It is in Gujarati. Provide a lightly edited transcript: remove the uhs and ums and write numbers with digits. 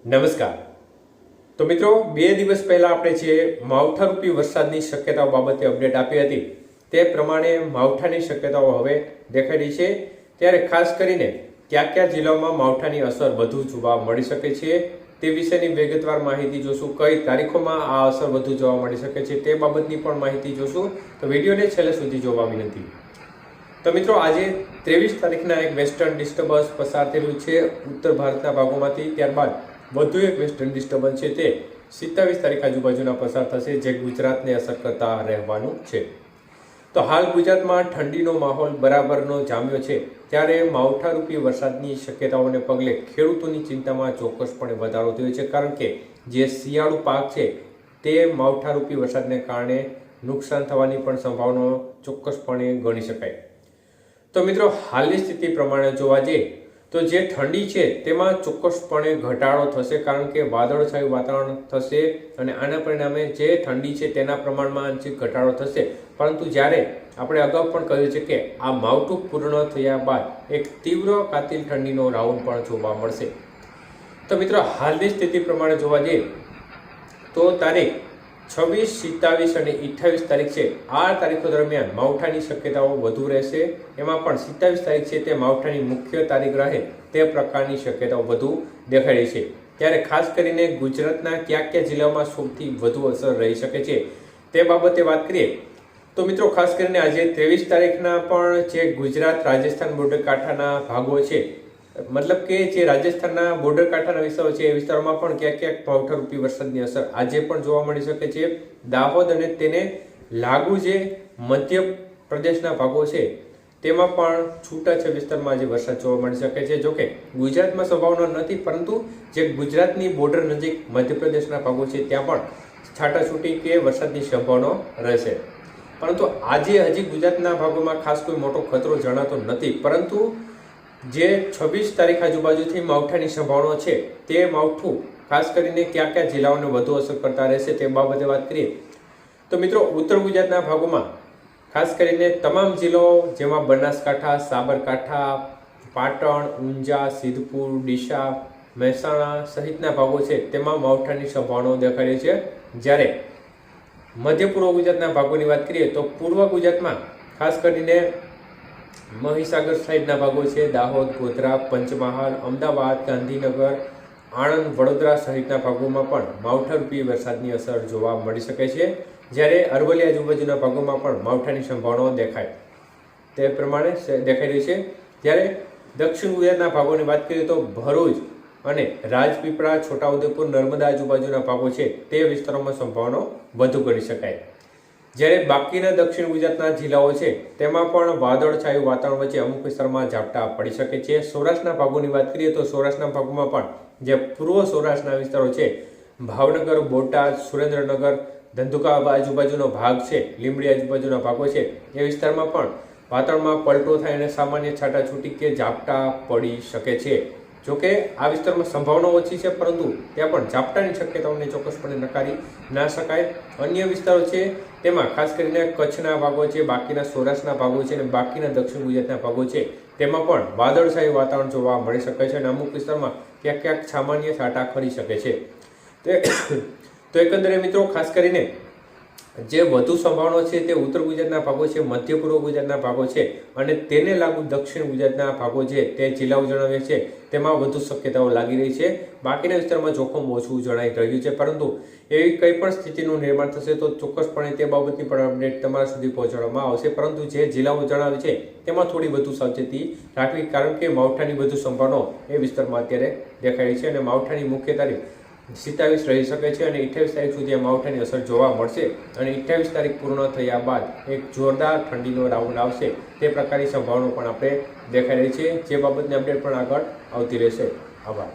નમસ્કાર. તો મિત્રો, 2 દિવસ પહેલા આપણે જે માવઠારૂપી વરસાદની શક્યતાઓ બાબતે અપડેટ આપી હતી તે પ્રમાણે માવઠાની શક્યતાઓ હવે દેખાઈ રહી છે. ત્યારે ખાસ કરીને કયા જિલ્લાઓમાં માવઠાની અસર વધુ જોવા મળી શકે છે તે વિશેની વિગતવાર માહિતી જોશું. કઈ તારીખોમાં આ અસર વધુ જોવા મળી શકે છે તે બાબતની પણ માહિતી જોશું. તો વિડીયોને છેલ્લે સુધી જોવા વિનંતી. તો મિત્રો, આજે 23 તારીખના એક વેસ્ટર્ન ડિસ્ટર્બન્સ પસાર થયેલું છે ઉત્તર ભારતના ભાગોમાંથી. ત્યારબાદ વધુ એક વેસ્ટર્ન ડિસ્ટર્બન્સ છે તે 27 તારીખ આજુબાજુના પસાર થશે, જે ગુજરાતને અસર કરતા રહેવાનું છે. તો હાલ ગુજરાતમાં ઠંડીનો માહોલ બરાબરનો જામ્યો છે. ત્યારે માવઠારૂપી વરસાદની શક્યતાઓને પગલે ખેડૂતોની ચિંતામાં ચોક્કસપણે વધારો થયો છે, કારણ કે જે શિયાળુ પાક છે તે માવઠારૂપી વરસાદને કારણે નુકસાન થવાની પણ સંભાવનાઓ ચોક્કસપણે ગણી શકાય. તો મિત્રો, હાલની સ્થિતિ પ્રમાણે જોવા જઈએ તો જે ઠંડી છે તેમાં ચોક્કસપણે ઘટાડો થશે, કારણ કે વાદળછાયું વાતાવરણ થશે અને આના પરિણામે જે ઠંડી છે તેના પ્રમાણમાં આંશિક ઘટાડો થશે. પરંતુ જ્યારે આપણે અગાઉ પણ કહ્યું છે કે આ માવઠું પૂર્ણ થયા બાદ એક તીવ્ર કાતિલ ઠંડીનો રાઉન્ડ પણ જોવા મળશે. તો મિત્રો, હાલની સ્થિતિ પ્રમાણે જોવા જઈએ તો તારીખ 26, 27 અને 28 તારીખ છે, આ તારીખો દરમિયાન માવઠાની શક્યતાઓ વધુ રહેશે. એમાં પણ 27 તારીખ છે તે માવઠાની મુખ્ય તારીખ રહે તે પ્રકારની શક્યતાઓ વધુ દેખાઈ રહી છે. ત્યારે ખાસ કરીને ગુજરાતના કયા જિલ્લાઓમાં સૌથી વધુ અસર રહી શકે છે તે બાબતે વાત કરીએ તો મિત્રો, ખાસ કરીને આજે 23 તારીખના પણ જે ગુજરાત રાજસ્થાન બોર્ડર કાંઠાના ભાગો છે, મતલબ કે જે રાજસ્થાનના બોર્ડર કાંઠાના વિસ્તારો છે એ વિસ્તારોમાં પણ ક્યાંક માવઠારૂપી વરસાદની અસર આજે પણ જોવા મળી શકે છે. દાહોદ અને તેને લાગુ જે મધ્ય પ્રદેશના ભાગો છે તેમાં પણ છૂટાછવાયા વિસ્તારમાં આજે વરસાદ જોવા મળી શકે છે. જોકે ગુજરાતમાં સંભાવના નથી, પરંતુ જે ગુજરાતની બોર્ડર નજીક મધ્યપ્રદેશના ભાગો છે ત્યાં પણ છાટાછૂટી કે વરસાદની સંભાવના રહેશે. પરંતુ આજે હજી ગુજરાતના ભાગોમાં ખાસ કોઈ મોટો ખતરો જણાતો નથી. પરંતુ જે 26 તારીખ આજુબાજુથી માવઠાની સંભાવના છે તે માવઠું ખાસ કરીને કયા જિલ્લાઓને વધુ અસર કરતા રહેશે તે બાબતે વાત કરીએ તો મિત્રો, ઉત્તર ગુજરાતના ભાગોમાં ખાસ કરીને તમામ જિલ્લાઓ જેમાં બનાસકાંઠા, સાબરકાંઠા, પાટણ, ઊંઝા, સિદ્ધપુર, ડીસા, મહેસાણા સહિતના ભાગો છે તેમાં માવઠાની સંભાવનાઓ દેખાઈ રહી છે. જ્યારે મધ્ય પૂર્વ ગુજરાતના ભાગોની વાત કરીએ તો પૂર્વ ગુજરાતમાં ખાસ કરીને મહીસાગર સાઈડના ભાગો છે, દાહોદ, ગોધરા, પંચમહાલ, અમદાવાદ, ગાંધીનગર, આણંદ, વડોદરા સહિતના ભાગોમાં પણ માવઠારૂપી વરસાદની અસર જોવા મળી શકે છે. જ્યારે અરવલ્લી આજુબાજુના ભાગોમાં પણ માવઠાની સંભાવનાઓ દેખાય તે પ્રમાણે દેખાઈ રહી છે. જ્યારે દક્ષિણ ગુજરાતના ભાગોની વાત કરીએ તો ભરૂચ અને રાજપીપળા, છોટાઉદેપુર, નર્મદા આજુબાજુના ભાગો છે તે વિસ્તારોમાં સંભાવનાઓ વધુ ગણી શકાય. જ્યારે બાકીના દક્ષિણ ગુજરાતના જિલ્લાઓ છે તેમાં પણ વાદળછાયું વાતાવરણ વચ્ચે અમુક વિસ્તારમાં ઝાપટા પડી શકે છે. સૌરાષ્ટ્રના ભાગોની વાત કરીએ તો સૌરાષ્ટ્રના ભાગોમાં પણ જે પૂર્વ સૌરાષ્ટ્રના વિસ્તારો છે, ભાવનગર, બોટાદ, સુરેન્દ્રનગર, ધંધુકા આજુબાજુનો ભાગ છે, લીંબડી આજુબાજુના ભાગો છે એ વિસ્તારમાં પણ વાતાવરણમાં પલટો થાય અને સામાન્ય છાટાછૂટી કે ઝાપટા પડી શકે છે. જોકે આ વિસ્તારમાં સંભાવના ઓછી છે, પરંતુ ત્યાં પણ ઝાપટાની શક્યતાઓને ચોક્કસપણે નકારી ના શકાય. અન્ય વિસ્તારો છે તેમાં ખાસ કરીને કચ્છના ભાગો છે, બાકીના સૌરાષ્ટ્રના ભાગો છે અને બાકીના દક્ષિણ ગુજરાતના ભાગો છે તેમાં પણ વાદળછાયું વાતાવરણ જોવા મળી શકે છે અને અમુક વિસ્તારમાં ક્યાંક સામાન્ય છાંટા ખરી શકે છે. તો એકંદરે મિત્રો, ખાસ કરીને જે વધુ સંભાવના છે તે ઉત્તર ગુજરાતના ભાગો છે, મધ્ય પૂર્વ ગુજરાતના ભાગો છે અને તેને લાગુ દક્ષિણ ગુજરાતના ભાગો છે તે જિલ્લાઓ જણાવે છે તેમાં વધુ શક્યતાઓ લાગી રહી છે. બાકીના વિસ્તારમાં જોખમ ઓછું જણાઈ રહ્યું છે, પરંતુ એવી કંઈ પણ સ્થિતિનું નિર્માણ થશે તો ચોક્કસપણે તે બાબતની પણ અપડેટ તમારા સુધી પહોંચાડવામાં આવશે. પરંતુ જે જિલ્લાઓ જણાવે છે તેમાં થોડી વધુ સાવચેતી રાખવી, કારણ કે માવઠાની વધુ સંભાવનાઓ એ વિસ્તારમાં અત્યારે દેખાઈ રહી છે અને માવઠાની મુખ્ય તારીખ 27 રહી શકે છે અને 28 તારીખ સુધી માવઠાની અસર જોવા મળશે અને 28 તારીખ પૂર્ણ થયા બાદ એક જોરદાર ઠંડીનો રાઉન્ડ આવશે તે પ્રકારની સંભાવનાઓ પણ આપણે દેખાઈ રહી છે. જે બાબતની અપડેટ પણ આગળ આવતી રહેશે. આભાર.